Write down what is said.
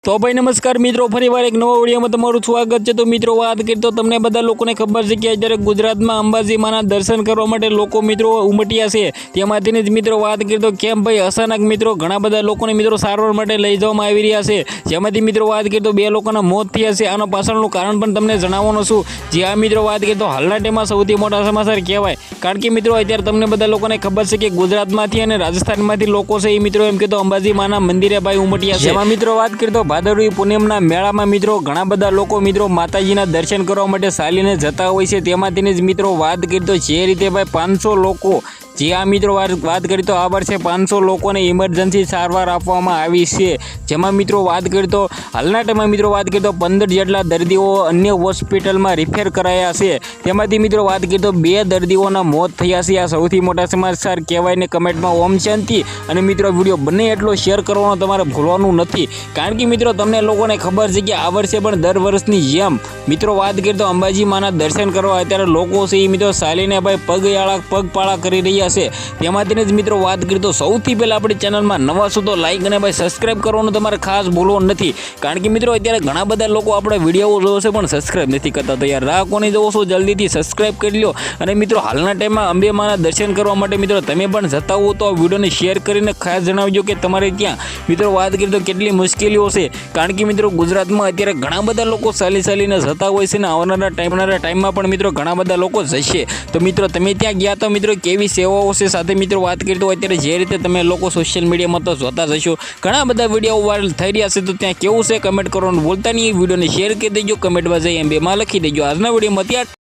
तो भाई नमस्कार मित्रों फरीवार एक नवा विडियो में तमारुं स्वागत है। तो मित्रों बात करीए तो तमने बधा लोकोने खबर छे कि अत्यारे गुजरातमां अंबाजी माना दर्शन करवा माटे लोको मित्रों उमट्या छे। तेमांथीने ज मित्रों बात करीए तो केम भाई अचानक मित्रों घणा बधा लोकोने मित्रों सारवार माटे लई जवामां आवी रह्या छे। जेमांथी मित्रों बात करीए तो 2 लोकोना मोत थया छे। आनो पाछळनुं कारण पण तमने जणाववानो छुं। जे आ मित्रों बात करीए तो हालना टाइममां सौथी मोटा समाचार कहेवाय, कारण के मित्रों अत्यारे तमने बधा लोकोने खबर छे कि गुजरातमांथी अने राजस्थानमांथी लोको छे ए मित्रों एम के तो अंबाजी माना मंदिरे भाई उमट्या छे। जेमां मित्रों बात करीए तो भादरवी पूनम मेळामां मित्रों घणा बधा लोको मित्रों माताजीना दर्शन करवा माटे चालीने जता होय छे। तेमांथीने ज मित्रों बात करीए तो जे रीते भाई 500 लोको जी आ मित्रों बात करीए तो आ वर्षे 500 लोकोने इमरजन्सी सारवार आपवामां आवी छे। जेमां मित्रों बात करीए तो हालना टाइममां मित्रों बात करीए तो 15 जेटला दर्दीओ अन्य होस्पिટલमां रिफेर कराया छे। तेमांथी मित्रों बात करीए तो 2 दर्दीओना मोत थया छे। आ सौथी मोटा समाचार कहेवाय ने कमेंटमां ओम शांति अने मित्रों विडियो बने एटलो शेर करवानो तमारे भूलवानुं नथी, कारण के मित्रों तमने लोकोने खबर छे कि आ वर्षे पण दर वर्षनी जेम मित्रों बात करीए तो अंबाजी माना दर्शन करवा अत्यारे लोको छे मित्रों चालीने भाई पगपाळा करी रह्या छे। तेमांथीने ज मित्रों बात करीए तो सौथी पहेला आपणी चेनलमां नवा छो तो लाइक अने भाई सब्सक्राइब करवानुं तमारे खास भूलवानुं नथी, कारण के मित्रों अत्यारे घणा बधा लोको आपणा विडियो जोवे छे पण सब्सक्राइब नथी करता। तो यार राह कोनी जोवो छो जल्दीथी सब्सक्राइब करी ल्यो। अने मित्रों हालना टाइममां अंबे माना दर्शन करवा माटे मित्रों तमे पण जता हो तो आ विडियोने शेर करीने खास जणावजो कि तमारे त्यां मित्रों बात करीए तो केटली मुश्केलीओ छे, कारण के मित्रों गुजरातमां अत्यारे घणा बधा लोको चालीने जता होय छे ने आवनारा टाइममां पण मित्रों घणा बधा लोको जशे। तो मित्रों तमे त्यां गया तो मित्रों केवी सेवाओ छे, साथे मित्रों बात करीए तो अत्यारे जे रीते तमे लोको सोशल मीडिया में तो जोता जशो घणा बधा विडियो वायरल थई रह्या छे। तो त्यां केवुं छे कमेंट करवानुं भूलता नहीं। विडियोने शेर करी देजो, कमेंटमां जई एम 2 માં લખી દેજો। આજના વિડીયોમાં